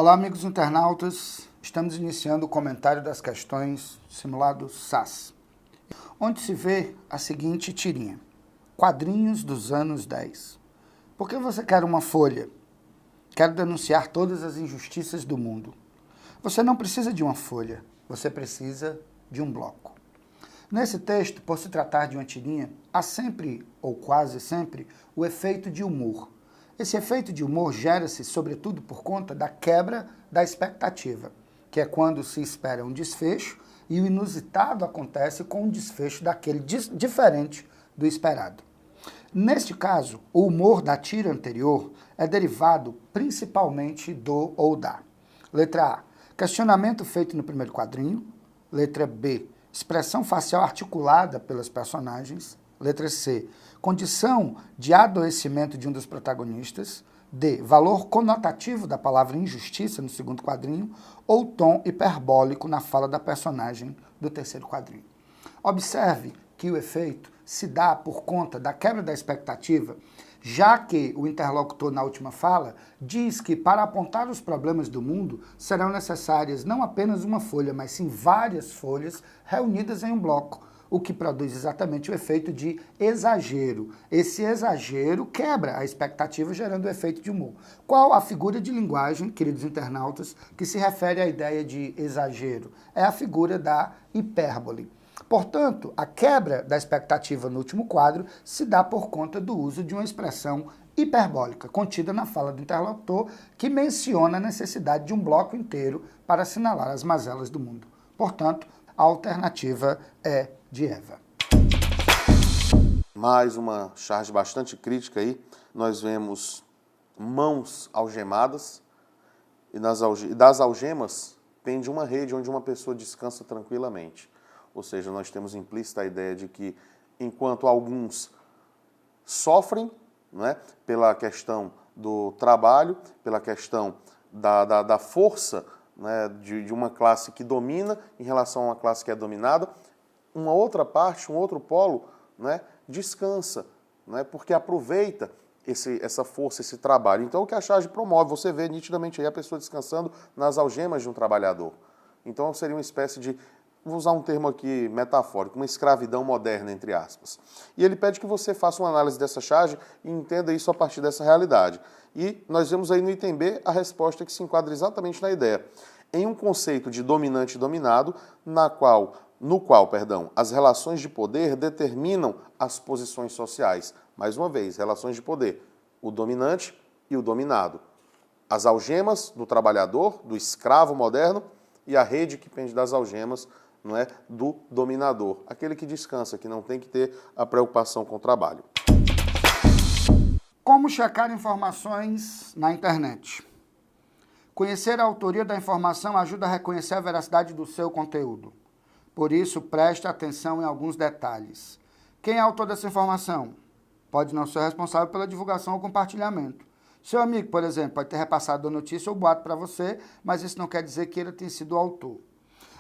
Olá, amigos internautas. Estamos iniciando o comentário das questões do simulado SAS, onde se vê a seguinte tirinha. Quadrinhos dos anos 10. Por que você quer uma folha? Quero denunciar todas as injustiças do mundo. Você não precisa de uma folha, você precisa de um bloco. Nesse texto, por se tratar de uma tirinha, há sempre, ou quase sempre, o efeito de humor. Esse efeito de humor gera-se, sobretudo, por conta da quebra da expectativa, que é quando se espera um desfecho e o inusitado acontece com um desfecho daquele diferente do esperado. Neste caso, o humor da tira anterior é derivado principalmente do ou da. Letra A, questionamento feito no primeiro quadrinho. Letra B, expressão facial articulada pelas personagens. Letra C, condição de adoecimento de um dos protagonistas. D, valor conotativo da palavra injustiça no segundo quadrinho, ou tom hiperbólico na fala da personagem do terceiro quadrinho. Observe que o efeito se dá por conta da quebra da expectativa, já que o interlocutor na última fala diz que para apontar os problemas do mundo serão necessárias não apenas uma folha, mas sim várias folhas reunidas em um bloco, o que produz exatamente o efeito de exagero. Esse exagero quebra a expectativa, gerando o efeito de humor. Qual a figura de linguagem, queridos internautas, que se refere à ideia de exagero? É a figura da hipérbole. Portanto, a quebra da expectativa no último quadro se dá por conta do uso de uma expressão hiperbólica, contida na fala do interlocutor, que menciona a necessidade de um bloco inteiro para assinalar as mazelas do mundo. Portanto, a alternativa é de Eva. Mais uma charge bastante crítica aí. Nós vemos mãos algemadas e das algemas pende uma rede onde uma pessoa descansa tranquilamente. Ou seja, nós temos implícita a ideia de que enquanto alguns sofrem, né, pela questão do trabalho, pela questão da força, né, de uma classe que domina em relação a uma classe que é dominada, uma outra parte, um outro polo, né, descansa, né, porque aproveita essa força, esse trabalho. Então o que a charge promove, você vê nitidamente aí a pessoa descansando nas algemas de um trabalhador. Então seria uma espécie de, vou usar um termo aqui metafórico, uma escravidão moderna, entre aspas. E ele pede que você faça uma análise dessa charge e entenda isso a partir dessa realidade. E nós vemos aí no item B a resposta que se enquadra exatamente na ideia. Em um conceito de dominante e dominado, no qual, as relações de poder determinam as posições sociais. Mais uma vez, relações de poder, o dominante e o dominado. As algemas do trabalhador, do escravo moderno, e a rede que pende das algemas, não é, do dominador, aquele que descansa, que não tem que ter a preocupação com o trabalho. Como checar informações na internet? Conhecer a autoria da informação ajuda a reconhecer a veracidade do seu conteúdo. Por isso, preste atenção em alguns detalhes. Quem é autor dessa informação? Pode não ser responsável pela divulgação ou compartilhamento. Seu amigo, por exemplo, pode ter repassado a notícia ou boato para você, mas isso não quer dizer que ele tenha sido o autor.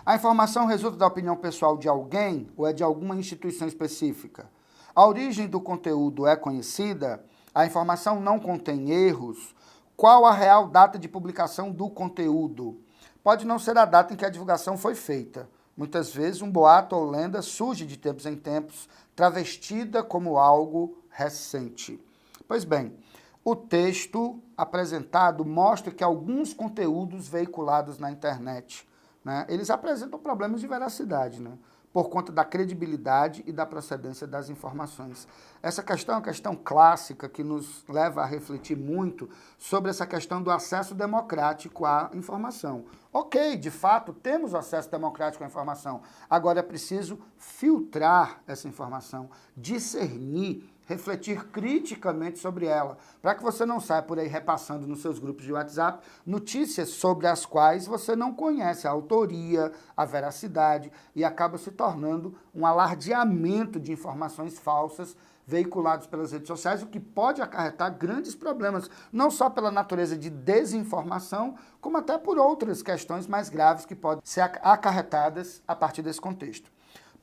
A informação resulta da opinião pessoal de alguém ou é de alguma instituição específica? A origem do conteúdo é conhecida? A informação não contém erros? Qual a real data de publicação do conteúdo? Pode não ser a data em que a divulgação foi feita. Muitas vezes um boato ou lenda surge de tempos em tempos, travestida como algo recente. Pois bem, o texto apresentado mostra que alguns conteúdos veiculados na internet, né, eles apresentam problemas de veracidade, né, por conta da credibilidade e da procedência das informações. Essa questão é uma questão clássica que nos leva a refletir muito sobre essa questão do acesso democrático à informação. Ok, de fato, temos o acesso democrático à informação. Agora é preciso filtrar essa informação, discernir, refletir criticamente sobre ela, para que você não saia por aí repassando nos seus grupos de WhatsApp notícias sobre as quais você não conhece a autoria, a veracidade, e acaba se tornando um alardeamento de informações falsas veiculadas pelas redes sociais, o que pode acarretar grandes problemas, não só pela natureza de desinformação, como até por outras questões mais graves que podem ser acarretadas a partir desse contexto.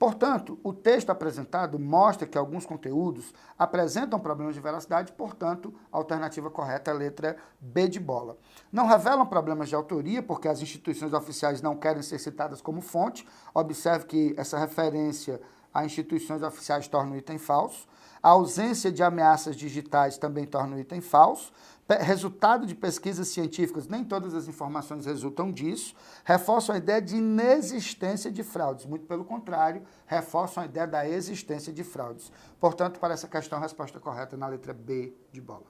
Portanto, o texto apresentado mostra que alguns conteúdos apresentam problemas de veracidade, portanto, a alternativa correta é a letra B de bola. Não revelam problemas de autoria, porque as instituições oficiais não querem ser citadas como fonte. Observe que essa referência a instituições oficiais torna o item falso. A ausência de ameaças digitais também torna o item falso. Resultado de pesquisas científicas, nem todas as informações resultam disso. Reforçam a ideia de inexistência de fraudes. Muito pelo contrário, reforçam a ideia da existência de fraudes. Portanto, para essa questão, a resposta correta é na letra B de bola.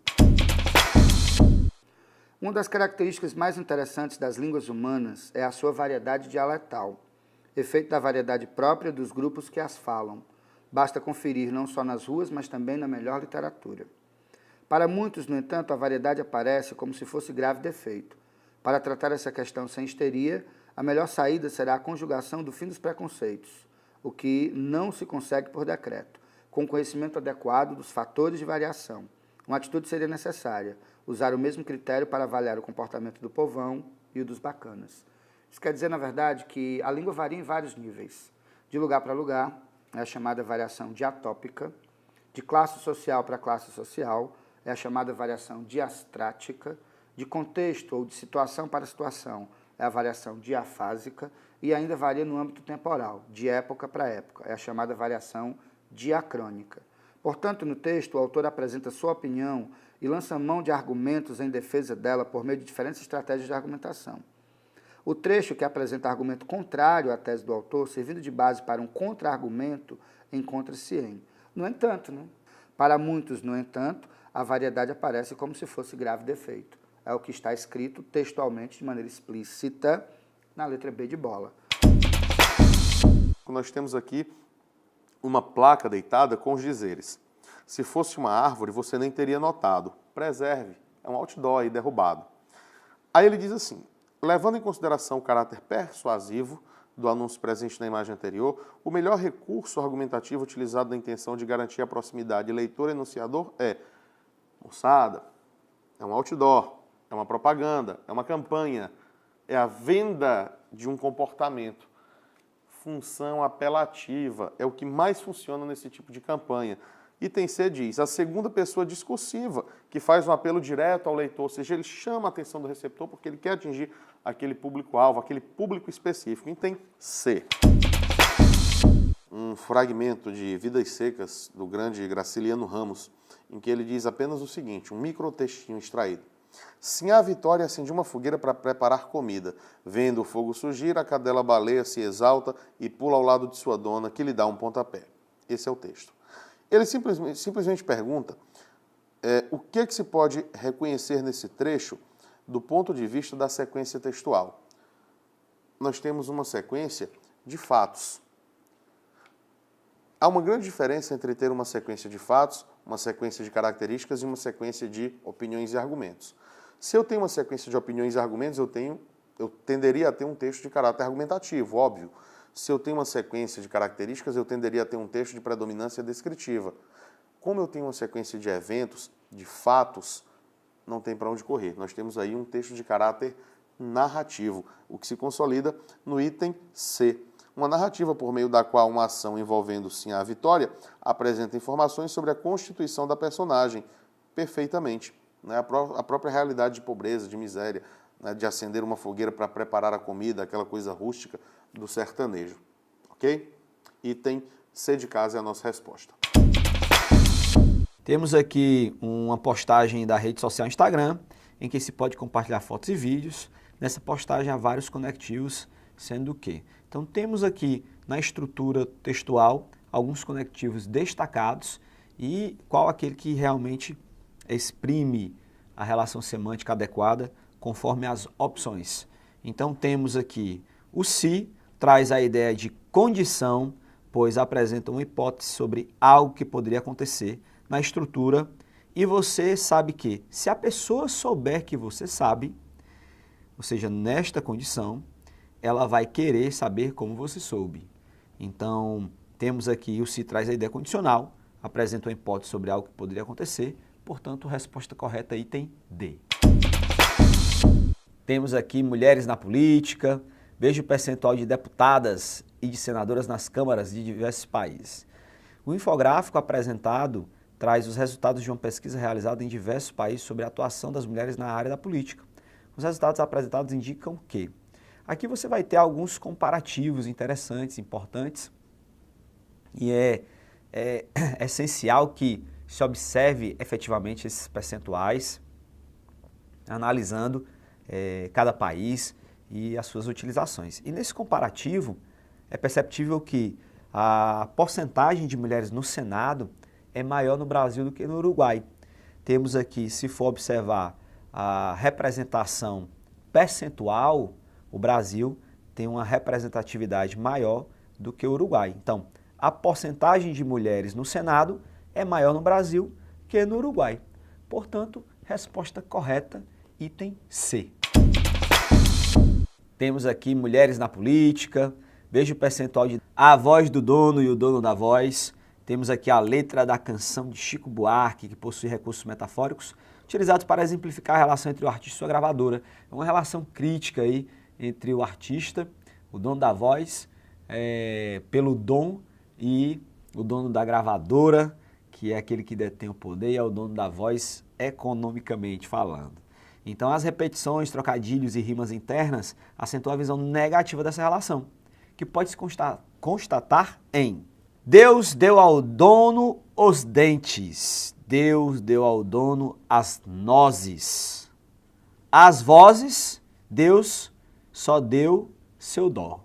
Uma das características mais interessantes das línguas humanas é a sua variedade dialetal, efeito da variedade própria dos grupos que as falam. Basta conferir não só nas ruas, mas também na melhor literatura. Para muitos, no entanto, a variedade aparece como se fosse grave defeito. Para tratar essa questão sem histeria, a melhor saída será a conjugação do fim dos preconceitos, o que não se consegue por decreto, com conhecimento adequado dos fatores de variação. Uma atitude seria necessária, usar o mesmo critério para avaliar o comportamento do povão e o dos bacanas. Isso quer dizer, na verdade, que a língua varia em vários níveis. De lugar para lugar, é a chamada variação diatópica. De classe social para classe social, é a chamada variação diastrática. De contexto ou de situação para situação, é a variação diafásica. E ainda varia no âmbito temporal, de época para época, é a chamada variação diacrônica. Portanto, no texto, o autor apresenta sua opinião e lança mão de argumentos em defesa dela por meio de diferentes estratégias de argumentação. O trecho que apresenta argumento contrário à tese do autor, servindo de base para um contra-argumento, encontra-se em. No entanto, para muitos, no entanto, a variedade aparece como se fosse grave defeito. É o que está escrito textualmente de maneira explícita na letra B de bola. Nós temos aqui uma placa deitada com os dizeres: se fosse uma árvore, você nem teria notado. Preserve. É um outdoor aí derrubado. Aí ele diz assim: levando em consideração o caráter persuasivo do anúncio presente na imagem anterior, o melhor recurso argumentativo utilizado na intenção de garantir a proximidade leitor-enunciador é: moçada, é um outdoor, é uma propaganda, é uma campanha, é a venda de um comportamento. Função apelativa é o que mais funciona nesse tipo de campanha. Item C diz: a segunda pessoa discursiva, que faz um apelo direto ao leitor, ou seja, ele chama a atenção do receptor porque ele quer atingir aquele público-alvo, aquele público específico. Item C. Um fragmento de Vidas Secas, do grande Graciliano Ramos, em que ele diz apenas o seguinte, um microtextinho extraído: Sinhá Vitória acende uma fogueira para preparar comida. Vendo o fogo surgir, a cadela baleia se exalta e pula ao lado de sua dona, que lhe dá um pontapé. Esse é o texto. Ele simplesmente pergunta o que se pode reconhecer nesse trecho do ponto de vista da sequência textual. Nós temos uma sequência de fatos. Há uma grande diferença entre ter uma sequência de fatos, uma sequência de características e uma sequência de opiniões e argumentos. Se eu tenho uma sequência de opiniões e argumentos, eu tenderia a ter um texto de caráter argumentativo, óbvio. Se eu tenho uma sequência de características, eu tenderia a ter um texto de predominância descritiva. Como eu tenho uma sequência de eventos, de fatos, não tem para onde correr. Nós temos aí um texto de caráter narrativo, o que se consolida no item C. Uma narrativa por meio da qual uma ação envolvendo Sinhá Vitória apresenta informações sobre a constituição da personagem perfeitamente. A própria realidade de pobreza, de miséria, de acender uma fogueira para preparar a comida, aquela coisa rústica do sertanejo. Ok? Item C de casa é a nossa resposta. Temos aqui uma postagem da rede social Instagram, em que se pode compartilhar fotos e vídeos. Nessa postagem há vários conectivos, sendo que então temos aqui na estrutura textual alguns conectivos destacados e qual aquele que realmente exprime a relação semântica adequada conforme as opções. Então temos aqui o se, traz a ideia de condição, pois apresenta uma hipótese sobre algo que poderia acontecer na estrutura e você sabe que se a pessoa souber que você sabe, ou seja, nesta condição, ela vai querer saber como você soube. Então, temos aqui o se traz a ideia condicional, apresenta uma hipótese sobre algo que poderia acontecer, portanto, a resposta correta item D. Temos aqui mulheres na política, Veja o percentual de deputadas e de senadoras nas câmaras de diversos países. O infográfico apresentado traz os resultados de uma pesquisa realizada em diversos países sobre a atuação das mulheres na área da política. Os resultados apresentados indicam que aqui você vai ter alguns comparativos interessantes, importantes, e é essencial que se observe efetivamente esses percentuais, analisando cada país e as suas utilizações. E nesse comparativo, é perceptível que a porcentagem de mulheres no Senado é maior no Brasil do que no Uruguai. Temos aqui, se for observar a representação percentual, o Brasil tem uma representatividade maior do que o Uruguai. Então, a porcentagem de mulheres no Senado é maior no Brasil que no Uruguai. Portanto, resposta correta, item C. Temos aqui mulheres na política, veja o percentual de A Voz do Dono e o Dono da Voz. Temos aqui a letra da canção de Chico Buarque, que possui recursos metafóricos, utilizados para exemplificar a relação entre o artista e sua gravadora. É uma relação crítica aí entre o artista, o dono da voz, pelo dom, e o dono da gravadora, que é aquele que detém o poder, e é o dono da voz economicamente falando. Então, as repetições, trocadilhos e rimas internas acentuam a visão negativa dessa relação, que pode se constatar em: Deus deu ao dono os dentes, Deus deu ao dono as nozes. As vozes, Deus só deu seu dó.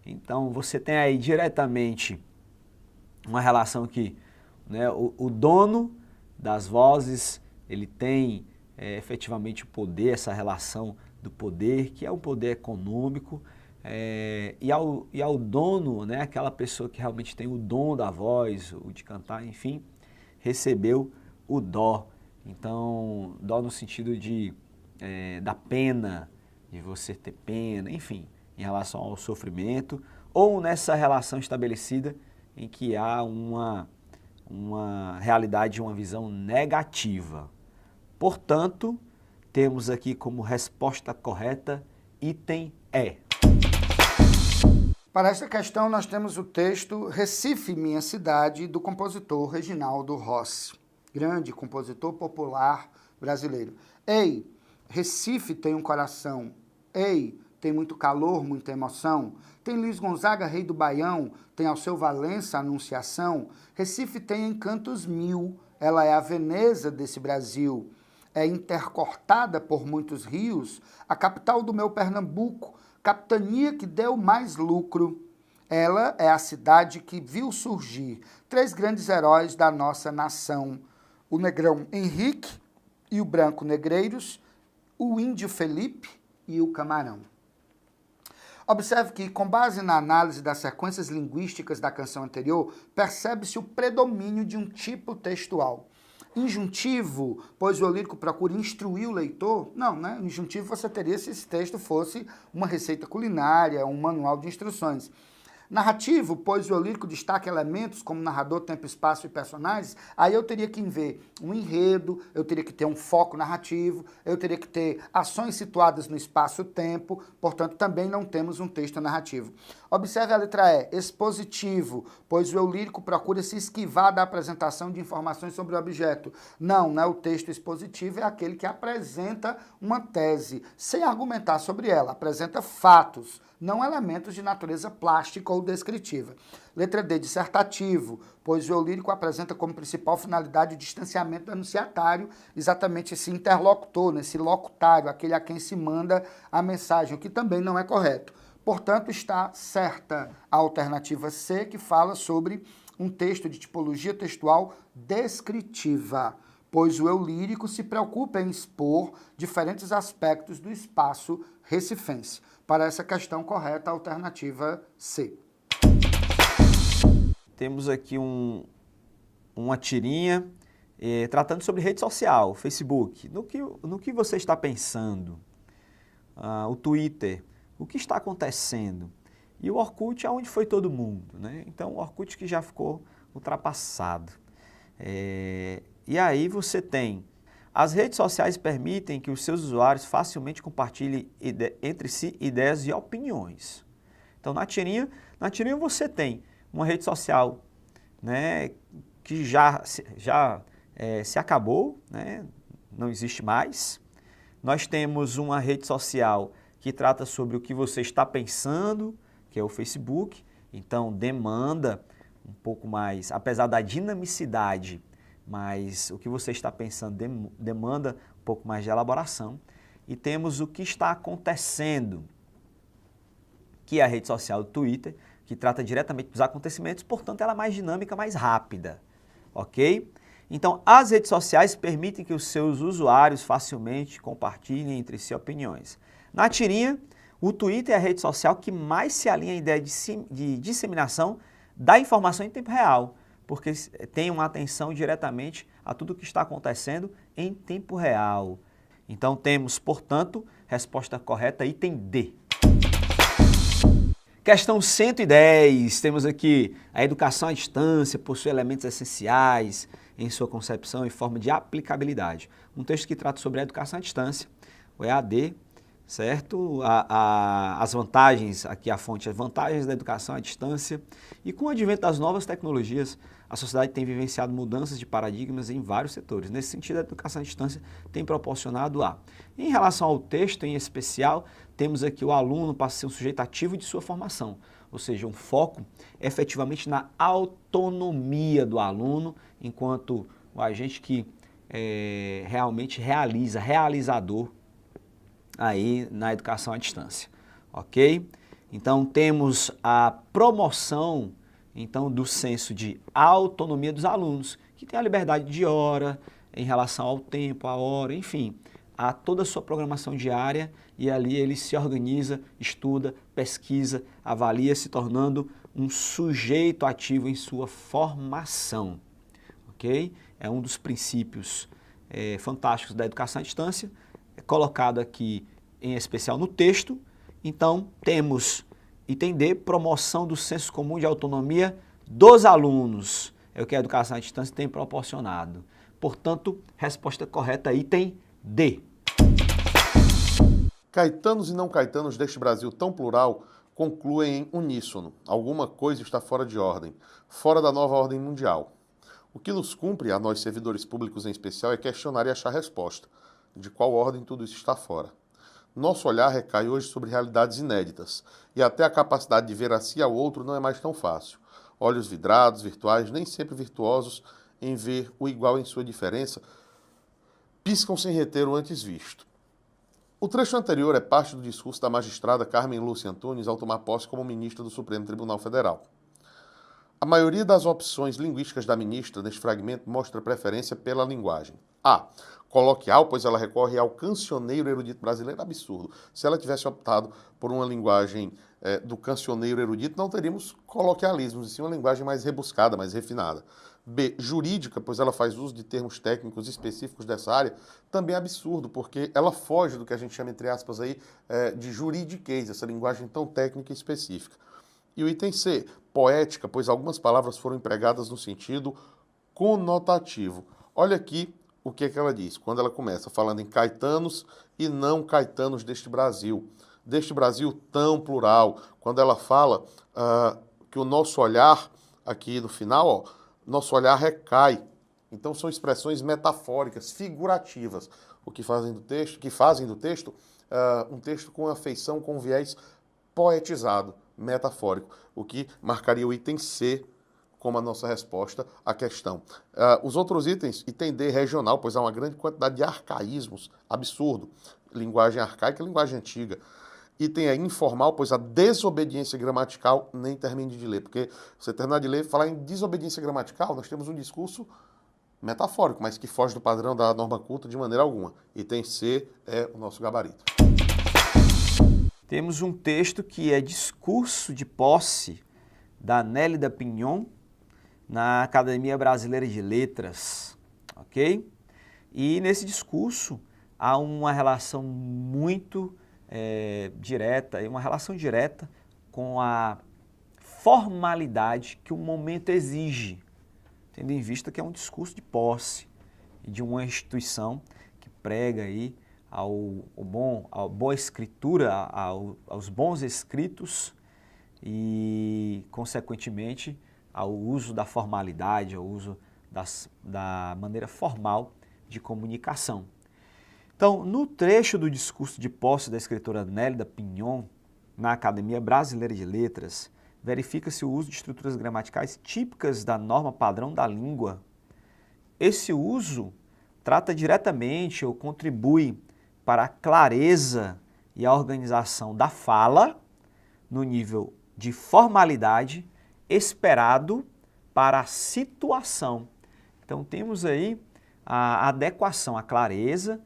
Então, você tem aí diretamente uma relação que, né, o dono das vozes, ele tem efetivamente o poder, essa relação do poder, que é um poder econômico, e ao dono, né, aquela pessoa que realmente tem o dom da voz, o de cantar, enfim, recebeu o dó. Então, dó no sentido da pena, de você ter pena, enfim, em relação ao sofrimento, ou nessa relação estabelecida em que há uma realidade, uma visão negativa. Portanto, temos aqui como resposta correta item E. Para esta questão, nós temos o texto Recife, Minha Cidade, do compositor Reginaldo Rossi, grande compositor popular brasileiro. Ei, Recife tem um coração. Ei, tem muito calor, muita emoção. Tem Luiz Gonzaga, rei do Baião, tem Alceu Valença, Anunciação. Recife tem encantos mil, ela é a Veneza desse Brasil. É intercortada por muitos rios, a capital do meu Pernambuco, capitania que deu mais lucro. Ela é a cidade que viu surgir 3 grandes heróis da nossa nação: o negrão Henrique e o branco Negreiros, o índio Felipe e o camarão. Observe que, com base na análise das sequências linguísticas da canção anterior, percebe-se o predomínio de um tipo textual. Injuntivo, pois o lírico procura instruir o leitor? Não, né? Injuntivo você teria se esse texto fosse uma receita culinária, um manual de instruções. Narrativo, pois o lírico destaca elementos como narrador, tempo, espaço e personagens, aí eu teria que ver um enredo, eu teria que ter um foco narrativo, eu teria que ter ações situadas no espaço-tempo, portanto também não temos um texto narrativo. Observe a letra E, expositivo, pois o eu lírico procura se esquivar da apresentação de informações sobre o objeto. Não, o texto expositivo é aquele que apresenta uma tese, sem argumentar sobre ela, apresenta fatos, não elementos de natureza plástica ou descritiva. Letra D, dissertativo, pois o eu lírico apresenta como principal finalidade o distanciamento do anunciatário, exatamente esse interlocutor, esse locutário, aquele a quem se manda a mensagem, o que também não é correto. Portanto, está certa a alternativa C, que fala sobre um texto de tipologia textual descritiva, pois o eu lírico se preocupa em expor diferentes aspectos do espaço recifense. Para essa questão correta, a alternativa C. Temos aqui uma tirinha tratando sobre rede social, Facebook. No que você está pensando? O Twitter, o que está acontecendo? E o Orkut, aonde foi todo mundo, né? Então, o Orkut que já ficou ultrapassado. E aí você tem As redes sociais permitem que os seus usuários facilmente compartilhem entre si ideias e opiniões. Então, na tirinha você tem uma rede social, né, que já se acabou, né, não existe mais. Nós temos uma rede social que trata sobre o que você está pensando, que é o Facebook. Então, demanda um pouco mais, apesar da dinamicidade, mas o que você está pensando demanda um pouco mais de elaboração. E temos o que está acontecendo, que é a rede social do Twitter, que trata diretamente dos acontecimentos, portanto ela é mais dinâmica, mais rápida, ok? Então, as redes sociais permitem que os seus usuários facilmente compartilhem entre si opiniões. Na tirinha, o Twitter é a rede social que mais se alinha à ideia de disseminação da informação em tempo real, porque tem uma atenção diretamente a tudo o que está acontecendo em tempo real. Então, temos, portanto, resposta correta, item D. Questão 110, temos aqui a educação à distância possui elementos essenciais em sua concepção e forma de aplicabilidade. Um texto que trata sobre a educação à distância, o EAD, certo? As vantagens, aqui a fonte, as vantagens da educação à distância. E com o advento das novas tecnologias, a sociedade tem vivenciado mudanças de paradigmas em vários setores. Nesse sentido, a educação à distância tem proporcionado a. Em relação ao texto em especial, temos aqui o aluno passa a ser um sujeito ativo de sua formação, ou seja, um foco efetivamente na autonomia do aluno, enquanto o agente que realmente realizador aí na educação à distância, ok? Então temos a promoção então do senso de autonomia dos alunos, que tem a liberdade de hora em relação ao tempo, a hora, enfim, a toda a sua programação diária e ali ele se organiza, estuda, pesquisa, avalia, se tornando um sujeito ativo em sua formação, ok? É um dos princípios fantásticos da educação à distância, colocado aqui em especial no texto. Então temos item D, promoção do senso comum de autonomia dos alunos, é o que a educação à distância tem proporcionado. Portanto, resposta correta, item D. Caetanos e não caetanos deste Brasil tão plural concluem em uníssono. Alguma coisa está fora de ordem, fora da nova ordem mundial. O que nos cumpre, a nós servidores públicos em especial, é questionar e achar resposta. De qual ordem tudo isso está fora? Nosso olhar recai hoje sobre realidades inéditas, e até a capacidade de ver a si ao outro não é mais tão fácil. Olhos vidrados, virtuais, nem sempre virtuosos em ver o igual em sua diferença, piscam sem reter o antes visto. O trecho anterior é parte do discurso da magistrada Carmen Lúcia Antunes ao tomar posse como ministra do Supremo Tribunal Federal. A maioria das opções linguísticas da ministra neste fragmento mostra preferência pela linguagem. A. Coloquial, pois ela recorre ao cancioneiro erudito brasileiro. Absurdo. Se ela tivesse optado por uma linguagem do cancioneiro erudito, não teríamos coloquialismos, e sim uma linguagem mais rebuscada, mais refinada. B. Jurídica, pois ela faz uso de termos técnicos específicos dessa área. Também é absurdo, porque ela foge do que a gente chama, entre aspas, aí, de juridiquês, essa linguagem tão técnica e específica. E o item C, poética, pois algumas palavras foram empregadas no sentido conotativo. Olha aqui o que é que ela diz, quando ela começa falando em caetanos e não caetanos deste Brasil tão plural. Quando ela fala que o nosso olhar, aqui no final, ó, nosso olhar recai. Então são expressões metafóricas, figurativas, o que fazem do texto, um texto com afeição, com viés poetizado, metafórico, o que marcaria o item C como a nossa resposta à questão. Os outros itens, item D, regional, pois há uma grande quantidade de arcaísmos, absurdo, linguagem arcaica, linguagem antiga. Item é informal, pois a desobediência gramatical nem termine de ler, porque você terminar de ler, falar em desobediência gramatical, nós temos um discurso metafórico, mas que foge do padrão da norma culta de maneira alguma. Item C é o nosso gabarito. Temos um texto que é discurso de posse da Nélida Pinhon na Academia Brasileira de Letras, ok? E nesse discurso há uma relação muito direta, uma relação direta com a formalidade que o momento exige, tendo em vista que é um discurso de posse de uma instituição prega aí à boa escritura, aos bons escritos e, consequentemente, ao uso da formalidade, ao uso da maneira formal de comunicação. Então, no trecho do discurso de posse da escritora Nélida Pinhon, na Academia Brasileira de Letras, verifica-se o uso de estruturas gramaticais típicas da norma padrão da língua. Esse uso trata diretamente ou contribui para a clareza e a organização da fala no nível de formalidade esperado para a situação. Então, temos aí a adequação, a clareza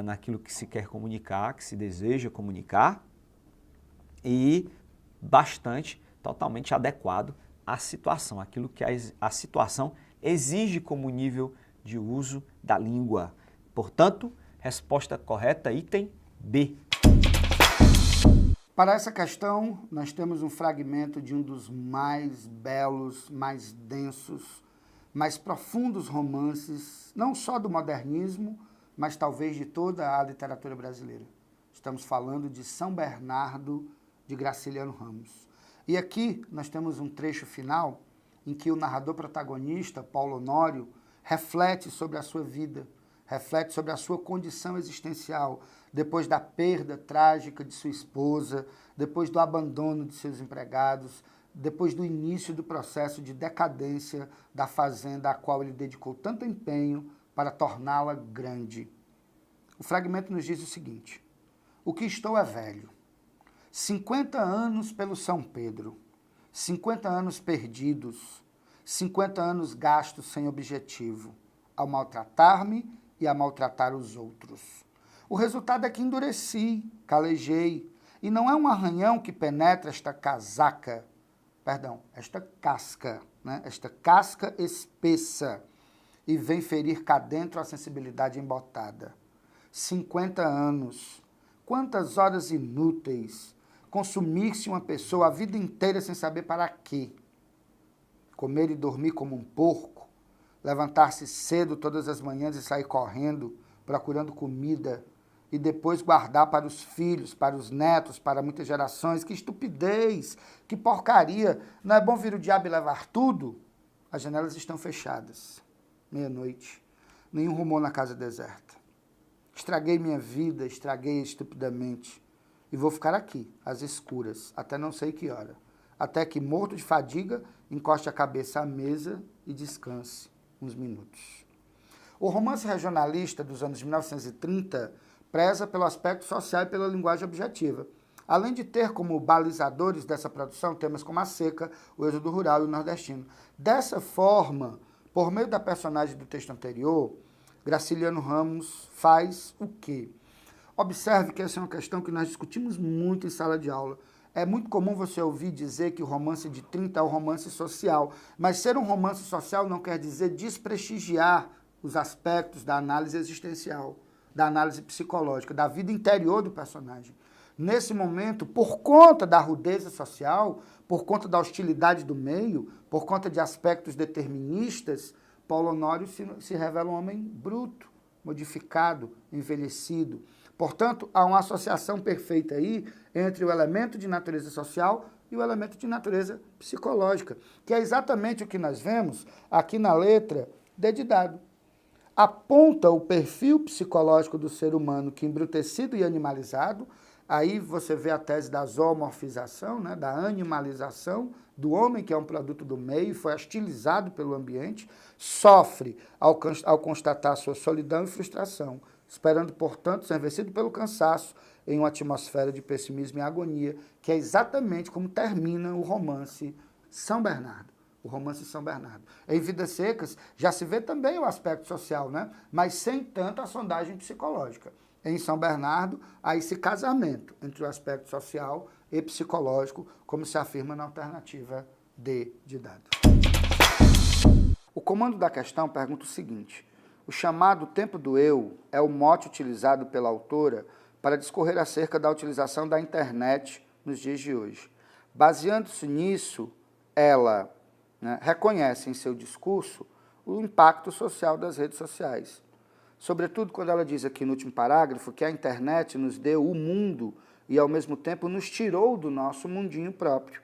naquilo que se quer comunicar, que se deseja comunicar, e totalmente adequado à situação, aquilo que a situação exige como nível de uso da língua. Portanto, resposta correta, item B. Para essa questão, nós temos um fragmento de um dos mais belos, mais densos, mais profundos romances, não só do modernismo, mas talvez de toda a literatura brasileira. Estamos falando de São Bernardo, de Graciliano Ramos. E aqui nós temos um trecho final em que o narrador protagonista, Paulo Honório, reflete sobre a sua vida, reflete sobre a sua condição existencial, depois da perda trágica de sua esposa, depois do abandono de seus empregados, depois do início do processo de decadência da fazenda a qual ele dedicou tanto empenho para torná-la grande. O fragmento nos diz o seguinte: o que estou é velho, 50 anos pelo São Pedro, 50 anos perdidos, 50 anos gastos sem objetivo, ao maltratar-me e a maltratar os outros. O resultado é que endureci, calejei, e não é um arranhão que penetra esta casca, né? Esta casca espessa, e vem ferir cá dentro a sensibilidade embotada. 50 anos, quantas horas inúteis, consumir-se uma pessoa a vida inteira sem saber para quê. Comer e dormir como um porco, levantar-se cedo todas as manhãs e sair correndo, procurando comida, e depois guardar para os filhos, para os netos, para muitas gerações. Que estupidez, que porcaria. Não é bom vir o diabo e levar tudo? As janelas estão fechadas. Meia-noite. Nenhum rumor na casa deserta. Estraguei minha vida, estraguei estupidamente. E vou ficar aqui, às escuras, até não sei que hora. Até que, morto de fadiga, encoste a cabeça à mesa e descanse uns minutos. O romance regionalista dos anos 1930 preza pelo aspecto social e pela linguagem objetiva, além de ter como balizadores dessa produção temas como a seca, o êxodo rural e o nordestino. Dessa forma, por meio da personagem do texto anterior, Graciliano Ramos faz o quê? Observe que essa é uma questão que nós discutimos muito em sala de aula. É muito comum você ouvir dizer que o romance de 30 é o romance social, mas ser um romance social não quer dizer desprestigiar os aspectos da análise existencial, da análise psicológica, da vida interior do personagem. Nesse momento, por conta da rudeza social, por conta da hostilidade do meio, por conta de aspectos deterministas, Paulo Honório se revela um homem bruto, modificado, envelhecido. Portanto, há uma associação perfeita aí entre o elemento de natureza social e o elemento de natureza psicológica, que é exatamente o que nós vemos aqui na letra D de dado. Aponta o perfil psicológico do ser humano que, embrutecido e animalizado, aí você vê a tese da zoomorfização, né, da animalização do homem, que é um produto do meio, foi hostilizado pelo ambiente, sofre ao constatar sua solidão e frustração, esperando, portanto, ser vencido pelo cansaço em uma atmosfera de pessimismo e agonia, que é exatamente como termina o romance São Bernardo. O romance São Bernardo. Em Vidas Secas já se vê também o aspecto social, né? Mas sem tanto a sondagem psicológica. Em São Bernardo, há esse casamento entre o aspecto social e psicológico, como se afirma na alternativa D de dado. O comando da questão pergunta o seguinte: o chamado tempo do eu é o mote utilizado pela autora para discorrer acerca da utilização da internet nos dias de hoje. Baseando-se nisso, ela reconhece em seu discurso o impacto social das redes sociais. Sobretudo quando ela diz aqui no último parágrafo que a internet nos deu o mundo e, ao mesmo tempo, nos tirou do nosso mundinho próprio.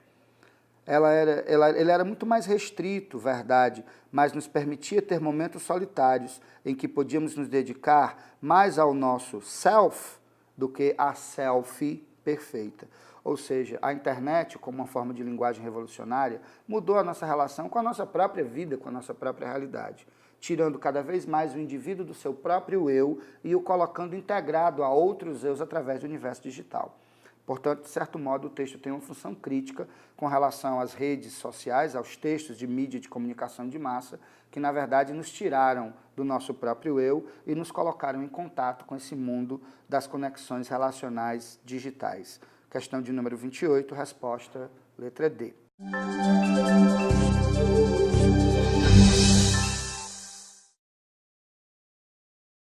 Ele era muito mais restrito, verdade, mas nos permitia ter momentos solitários em que podíamos nos dedicar mais ao nosso self do que à selfie perfeita. Ou seja, a internet, como uma forma de linguagem revolucionária, mudou a nossa relação com a nossa própria vida, com a nossa própria realidade, tirando cada vez mais o indivíduo do seu próprio eu e o colocando integrado a outros eus através do universo digital. Portanto, de certo modo, o texto tem uma função crítica com relação às redes sociais, aos textos de mídia de comunicação de massa, que, na verdade, nos tiraram do nosso próprio eu e nos colocaram em contato com esse mundo das conexões relacionais digitais. Questão de número 28, resposta letra D.